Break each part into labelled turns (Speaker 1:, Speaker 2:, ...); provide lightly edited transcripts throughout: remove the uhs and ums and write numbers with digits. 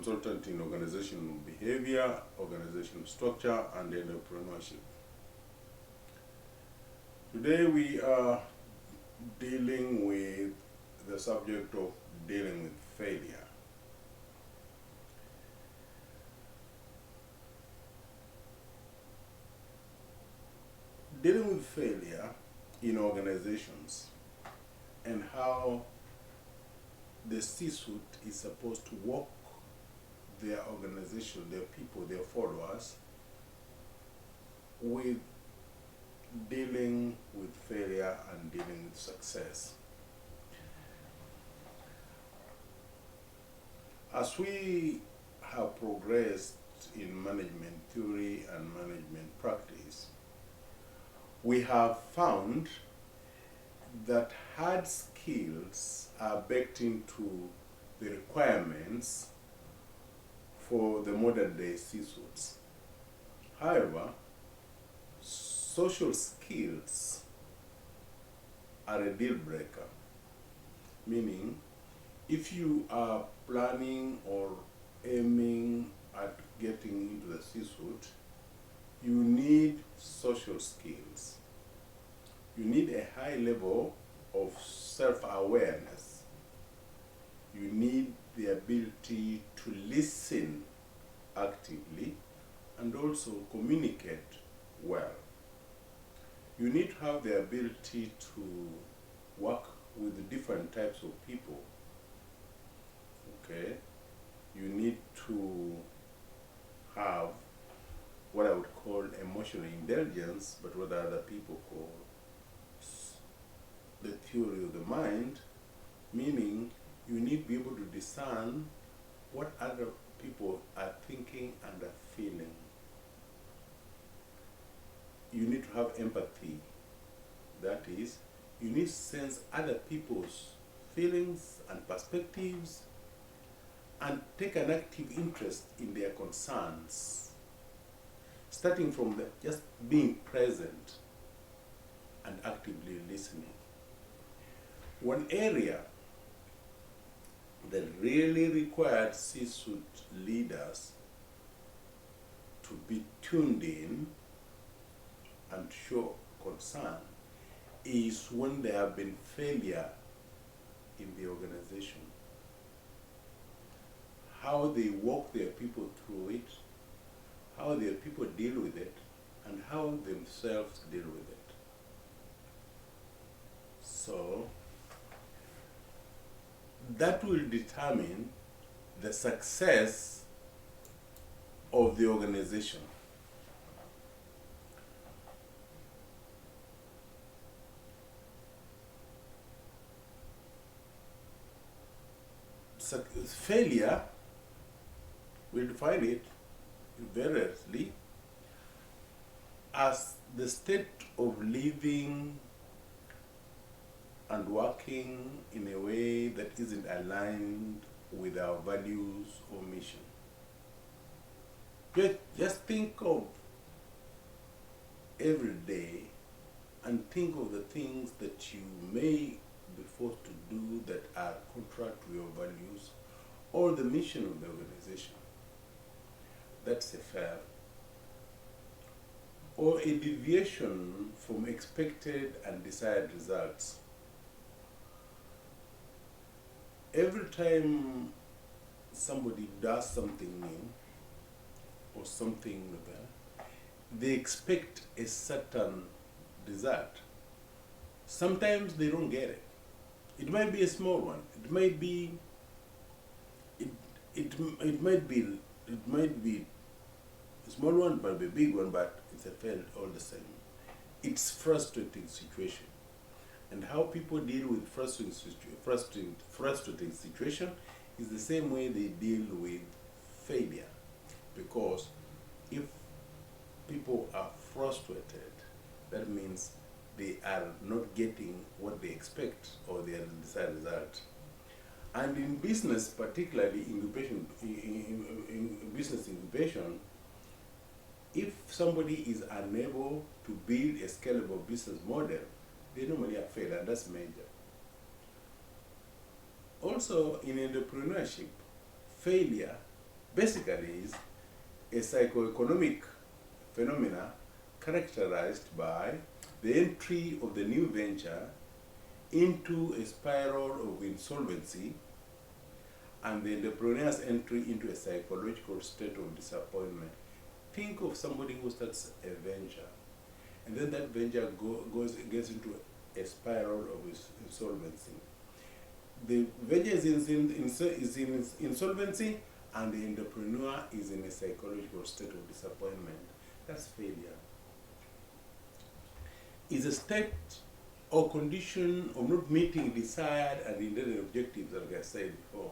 Speaker 1: consultant in organizational behavior, organizational structure, and entrepreneurship. Today we are dealing with the subject of dealing with failure. Dealing with failure in organizations and how the C-suite is supposed to walk their organization, their people, their followers with dealing with failure and dealing with success. As we have progressed in management theory and management practice, we have found that hard skills are baked into the requirements for the modern day C-suites. However, social skills are a deal breaker, meaning if you are planning or aiming at getting into the C-suite, you need social skills. You need a high level of self-awareness. You need the ability to listen actively and also communicate well. You need to have the ability to work with different types of people. Okay? You need to have what I would call emotional intelligence, but what other people call the theory of the mind, meaning you need to be able to discern what other people are thinking and are feeling. You need to have empathy. That is, you need to sense other people's feelings and perspectives and take an active interest in their concerns, starting from just being present and actively listening. One area that really required C-suite leaders to be tuned in and show concern is when there have been failure in the organization. How they walk their people through it, how their people deal with it, and how themselves deal with it. So, that will determine the success of the organization. Failure, we define it variously as the state of living and working in a way that isn't aligned with our values or mission. Just think of every day and think of the things that you may be forced to do that are contrary to your values or the mission of the organization. That's a fail. Or a deviation from expected and desired results. Every time somebody does something new or something novel, they expect a certain result. Sometimes they don't get it. It might be a small one. It might be a small one, but a big one, but it's a fail all the same. It's frustrating situation. And how people deal with frustrating situation is the same way they deal with failure. Because if people are frustrated, that means they are not getting what they expect or their desired result. And in business, particularly incubation, in business incubation, if somebody is unable to build a scalable business model, they normally have failed, and that's major. Also, in entrepreneurship, failure basically is a psychoeconomic phenomena characterized by the entry of the new venture into a spiral of insolvency and the entrepreneur's entry into a psychological state of disappointment. Think of somebody who starts a venture, and then that venture gets into a spiral of insolvency. The venture is in insolvency, and the entrepreneur is in a psychological state of disappointment. That's failure. It's a state or condition of not meeting desired and intended objectives, like I said before.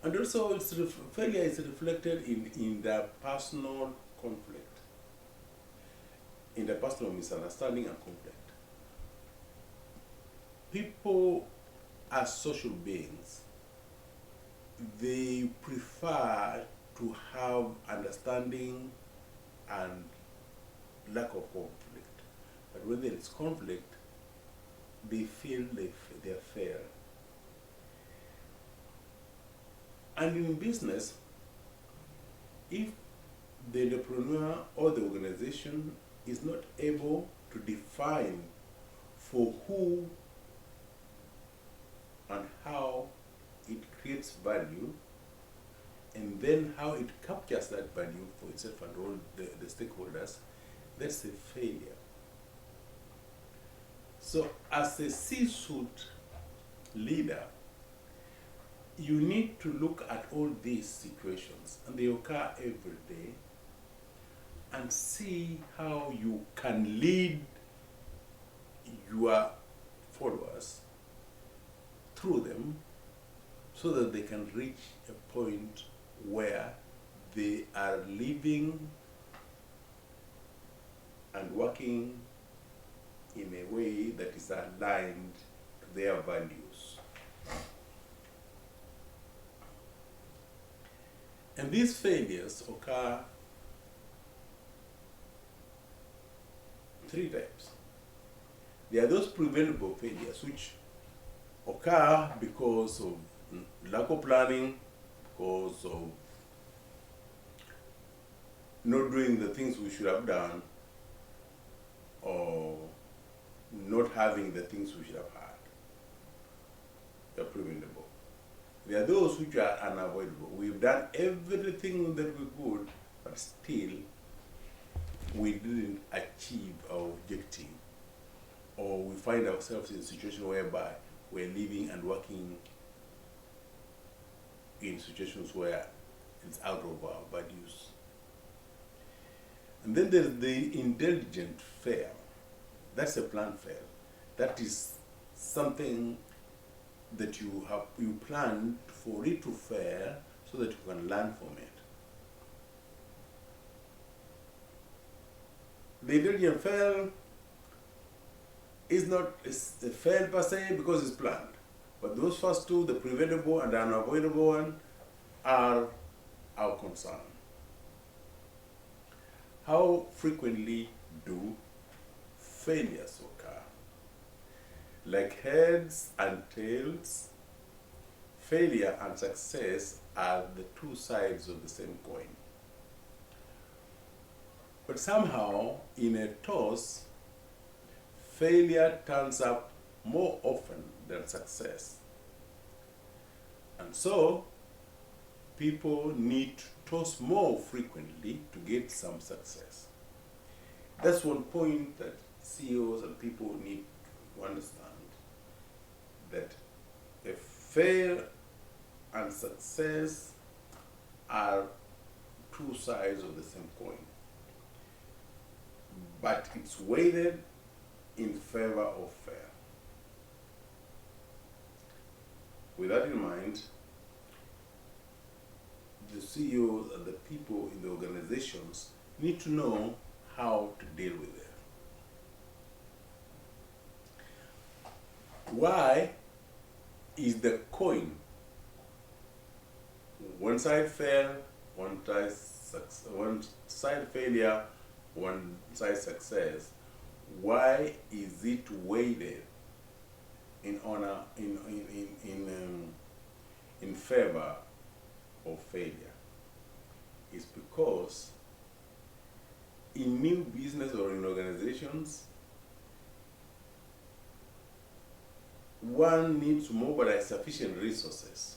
Speaker 1: And also, failure is reflected in the personal conflict, in the personal misunderstanding and conflict. People as social beings, they prefer to have understanding and lack of conflict. But when there is conflict, they feel they are fair. And in business, if the entrepreneur or the organization is not able to define for who and how it creates value, and then how it captures that value for itself and all the stakeholders, that's a failure. So as a C-suite leader, you need to look at all these situations, and they occur every day, and see how you can lead your followers through them so that they can reach a point where they are living and working in a way that is aligned to their values. And these failures occur three types. There are those preventable failures which occur because of lack of planning, because of not doing the things we should have done, or not having the things we should have had. They're preventable. There are those which are unavoidable. We've done everything that we could, but still we didn't achieve our objective. Or we find ourselves in a situation whereby we're living and working in situations where it's out of our values. And then there's the intelligent fail. That's a planned fail. That is something that you planned for it to fail so that you can learn from it. The intelligent fail is not a fail per se because it's planned. But those first two, the preventable and the unavoidable one, are our concern. How frequently do failures occur? Like heads and tails, failure and success are the two sides of the same coin. But somehow, in a toss, failure turns up more often than success. And so, people need to toss more frequently to get some success. That's one point that CEOs and people need to understand, that a fail and success are two sides of the same coin, but it's weighted in favor of fail. With that in mind, the CEOs and the people in the organizations need to know how to deal with it. Why is the coin one side fail, one side failure, one side success? Why is it weighted in favor of failure is because in new business or in organizations, one needs to mobilize sufficient resources.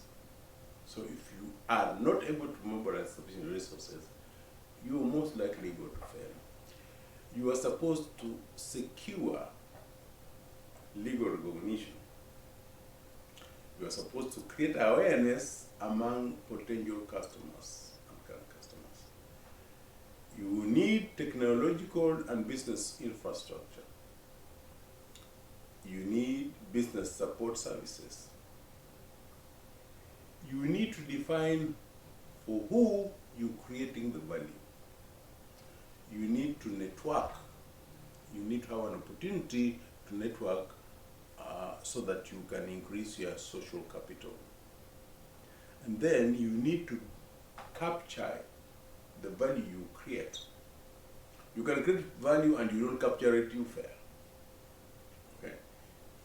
Speaker 1: So if you are not able to mobilize sufficient resources, you are most likely going to fail. You are supposed to secure legal recognition. You are supposed to create awareness among potential customers and current customers. You need technological and business infrastructure. You need business support services. You need to define for who you're creating the value. You need to network. You need to have an opportunity to network so that you can increase your social capital. And then you need to capture the value you create. You can create value and you don't capture it, you fail. Okay?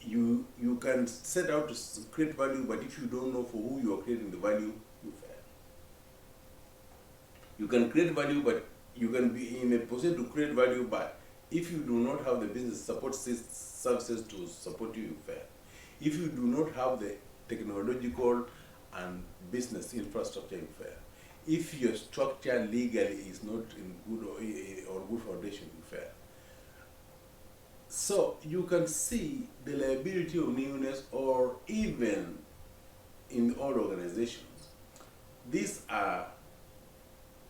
Speaker 1: You can set out to create value, but if you don't know for who you are creating the value, you fail. You can create value, but you can be in a position to create value, but if you do not have the business support services to support you, you fail. If you do not have the technological and business infrastructure, you fail. If your structure legally is not in good foundation, you fail. So you can see the liability of newness, or even in all organizations. These are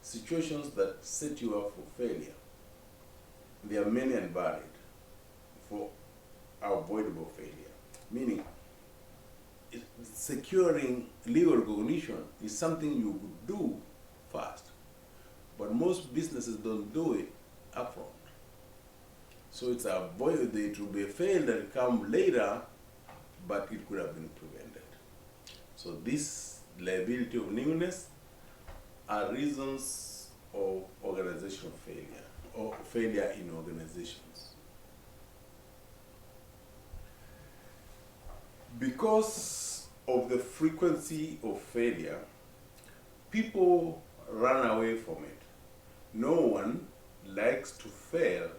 Speaker 1: situations that set you up for failure. They are many and varied for avoidable failure. Meaning, securing legal recognition is something you could do fast, but most businesses don't do it upfront. So it's avoided. It will be a failure that come later, but it could have been prevented. So this liability of newness are reasons of organizational failure or failure in organizations. Because of the frequency of failure, people run away from it. No one likes to fail,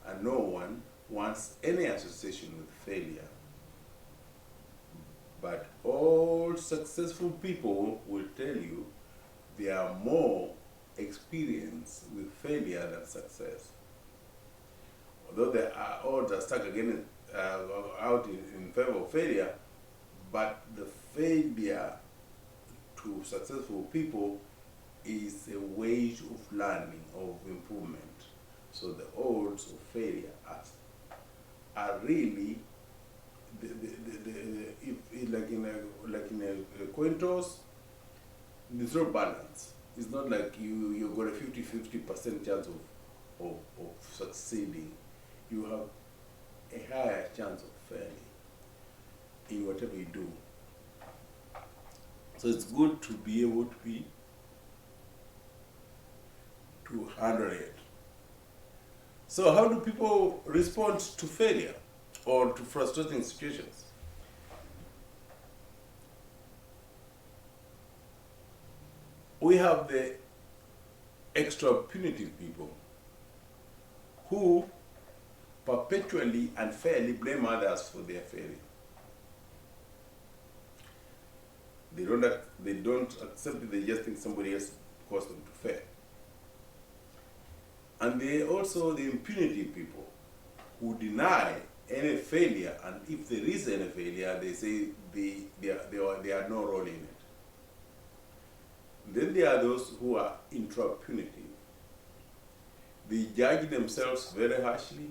Speaker 1: and no one wants any association with failure. But all successful people will tell you they are more experienced with failure than success. Although the odds are stuck again out in favor of failure, but the failure to successful people is a wage of learning, of improvement. So the odds of failure are really like in a coin toss. There's no balance. It's not like you got a 50% chance of succeeding. You have a higher chance of failing in whatever you do. So it's good to be able to handle it. So how do people respond to failure or to frustrating situations? We have the extra punitive people who perpetually and fairly blame others for their failure. They don't accept it, they just think somebody else caused them to fail. And they also the impunity people who deny any failure, and if there is any failure, they say they are no role in it. Then there are those who are intra-punitive. They judge themselves very harshly.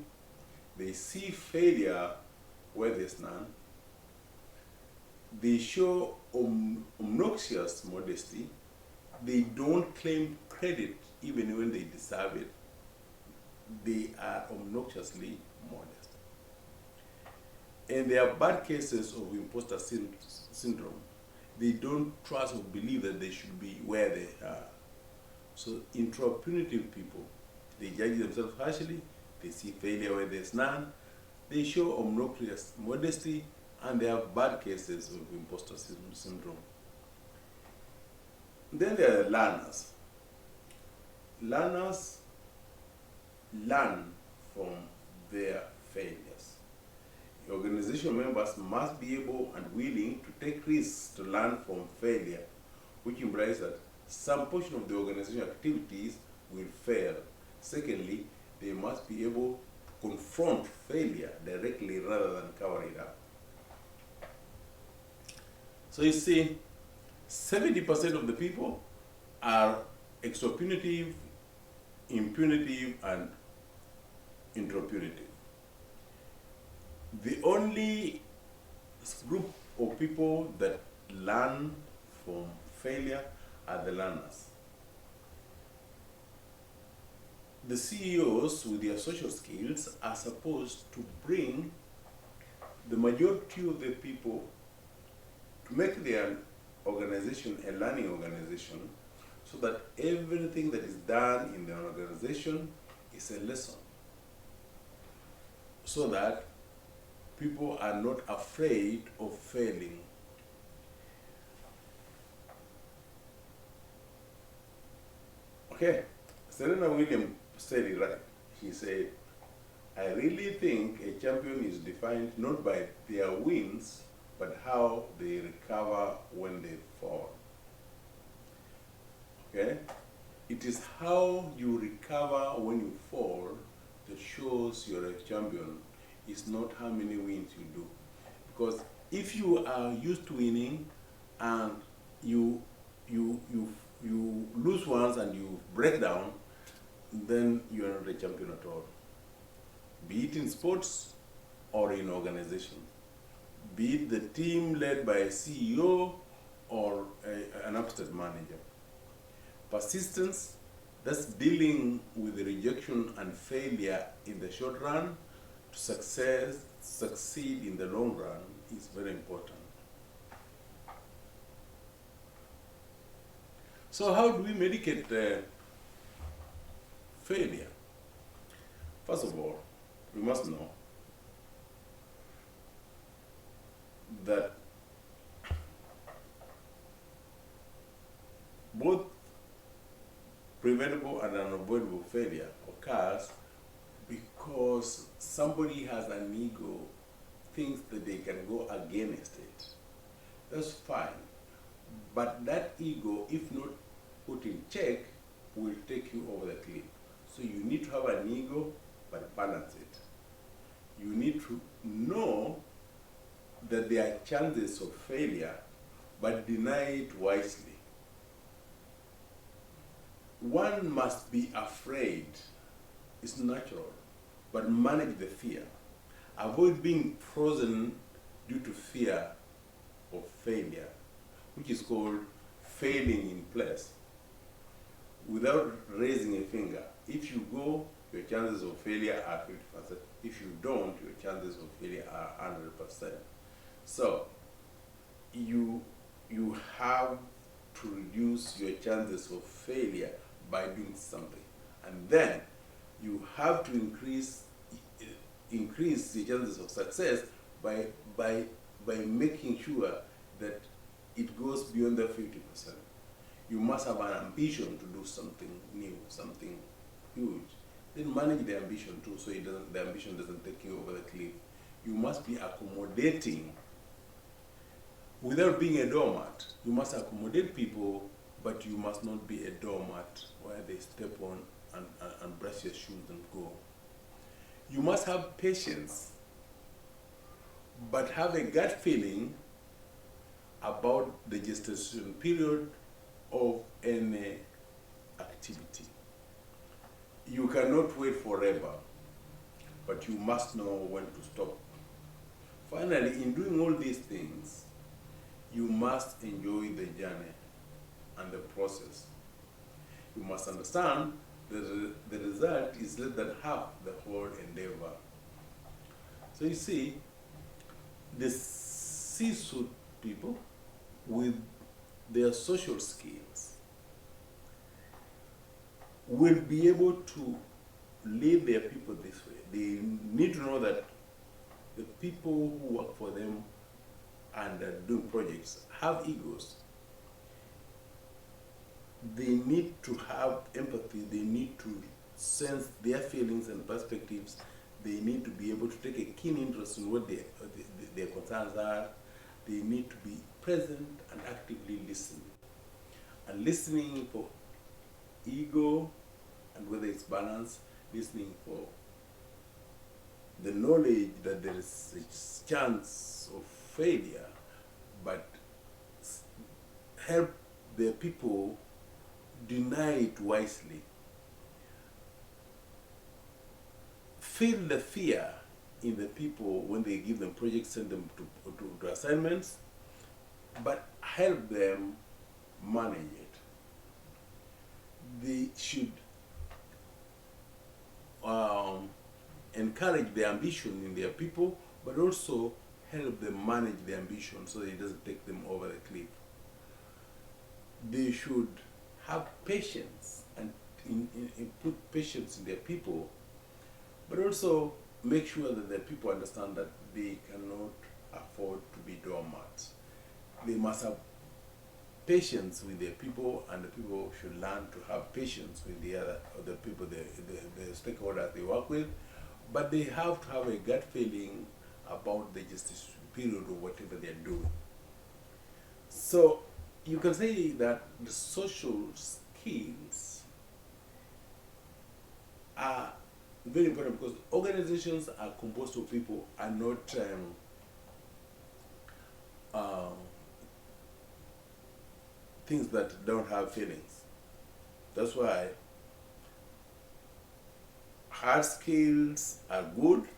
Speaker 1: They see failure where there's none. They show obnoxious modesty. They don't claim credit even when they deserve it. They are obnoxiously modest. And there are bad cases of imposter syndrome. They don't trust or believe that they should be where they are. So intra-punitive people, they judge themselves harshly, they see failure where there's none, they show obnoxious modesty, and they have bad cases of imposter syndrome. Then there are learners. Learners learn from their failures. Organization members must be able and willing to take risks to learn from failure, which implies that some portion of the organization activities will fail. Secondly, they must be able to confront failure directly rather than cover it up. So you see, 70% of the people are exopunitive, impunitive, and intropunitive. The only group of people that learn from failure are the learners. The CEOs with their social skills are supposed to bring the majority of the people to make their organization a learning organization, so that everything that is done in the organization is a lesson, so that people are not afraid of failing. Okay, Serena Williams said it right. He said, I really think a champion is defined not by their wins, but how they recover when they fall. Okay? It is how you recover when you fall that shows you're a champion. It's not how many wins you do. Because if you are used to winning and you lose once and you break down, then you are not a champion at all. Be it in sports or in organization. Be it the team led by a CEO or an upstart manager. Persistence, that's dealing with the rejection and failure in the short run to succeed in the long run, is very important. So how do we medicate failure? First of all, we must know that both preventable and unavoidable failure occurs because somebody has an ego, thinks that they can go against it. That's fine. But that ego, if not put in check, will take you over the cliff. So you need to have an ego, but balance it. You need to know that there are chances of failure, but deny it wisely. One must be afraid. It's natural, but manage the fear. Avoid being frozen due to fear of failure, which is called failing in place. Without raising a finger, if you go, your chances of failure are 50%. If you don't, your chances of failure are 100%. So, you have to reduce your chances of failure by doing something. And then, you have to increase the chances of success by making sure that it goes beyond the 50%. You must have an ambition to do something new, something huge. Then manage the ambition too, so the ambition doesn't take you over the cliff. You must be accommodating without being a doormat. You must accommodate people, but you must not be a doormat where they step on and brush your shoes and go. You must have patience, but have a gut feeling about the gestation period of any activity. You cannot wait forever, but you must know when to stop. Finally, in doing all these things, you must enjoy the journey and the process. You must understand that the result is less than half the whole endeavor. So you see, the C-suite people with their social skills will be able to lead their people this way. They need to know that the people who work for them and do projects have egos. they need to have empathy, they need to sense their feelings and perspectives, they need to be able to take a keen interest in what their concerns are, they need to be present and actively listen. And listening for ego and whether it's balanced, listening for the knowledge that there is a chance of failure, but help the people deny it wisely. Feel the fear in the people when they give them projects, send them to assignments, but help them manage it. They should encourage the ambition in their people, but also help them manage the ambition so that it doesn't take them over the cliff. They should have patience and put patience in their people, but also make sure that the people understand that they cannot afford to be doormats. They must have patience with their people, and the people should learn to have patience with the people, the stakeholders they work with. But they have to have a gut feeling about the justice period or whatever they're doing. So you can say that the social skills are very important because organizations are composed of people, are not things that don't have feelings. That's why hard skills are good,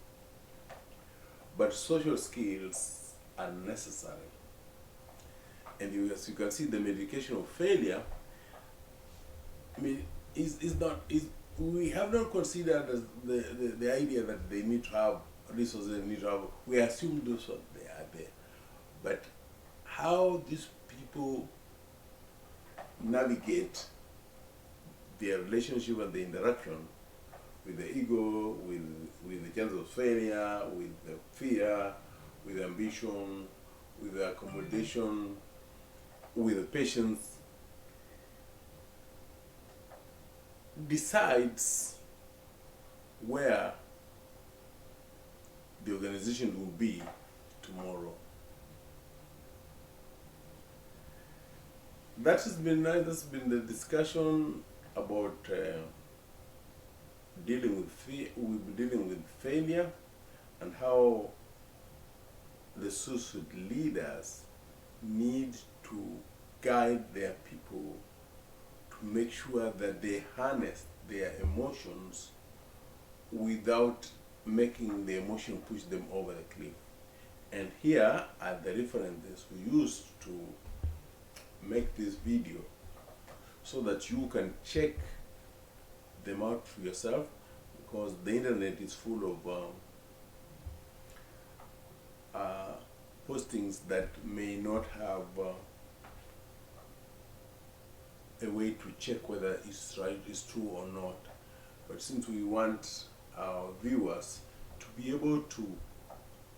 Speaker 1: but social skills are necessary. And as you can see, the medication of failure, I mean, we have not considered the idea that they need to have resources, they need to have, we assume those they are there. But how these people navigate their relationship and the interaction with the ego, with the chance of failure, with the fear, with ambition, with the accommodation, with the patience, decides where the organization will be tomorrow. That has been nice. That's been the discussion about dealing with failure and how the suicide leaders need to guide their people to make sure that they harness their emotions without making the emotion push them over the cliff. And here are the references we used to make this video so that you can check them out for yourself, because the internet is full of postings that may not have a way to check whether it's right, it's true or not. But since we want our viewers to be able to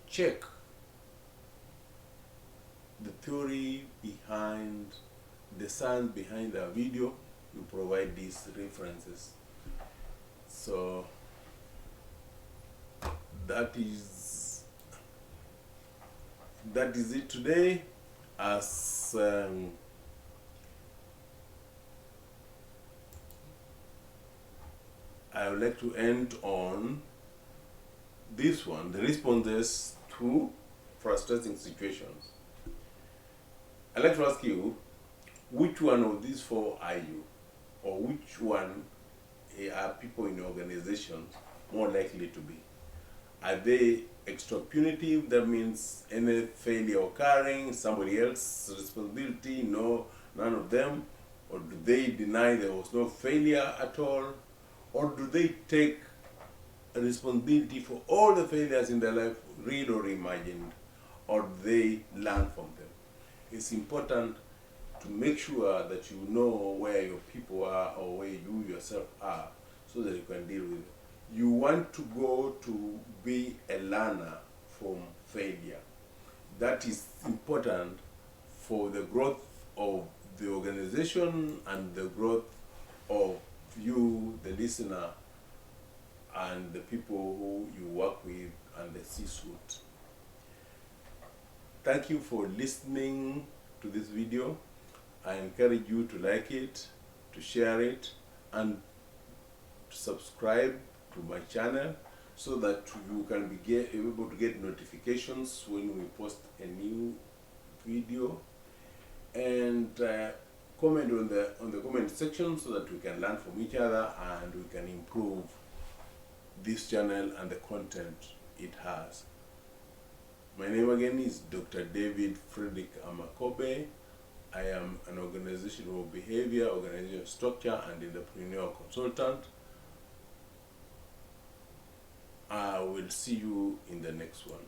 Speaker 1: check the theory behind, the science behind our video, we provide these references. So that is it today. As I would like to end on this one, the responses to frustrating situations. I'd like to ask you, which one of these four are you? Or which one are people in your organization more likely to be? Are they extra punitive? That means any failure occurring, somebody else's responsibility, no, none of them? Or do they deny there was no failure at all? Or do they take a responsibility for all the failures in their life, real or imagined? Or do they learn from them? It's important to make sure that you know where your people are or where you yourself are so that you can deal with it. You want to go to be a learner from failure. That is important for the growth of the organization and the growth of you, the listener, and the people who you work with and the C-suite. Thank you for listening to this video. I encourage you to like it, to share it, and to subscribe to my channel so that you can be able to get notifications when we post a new video, and comment on the comment section so that we can learn from each other and we can improve this channel and the content it has. My name again is Dr. David Frederick Amakobe. I am an organizational behavior, organizational structure, and entrepreneurial consultant. I will see you in the next one.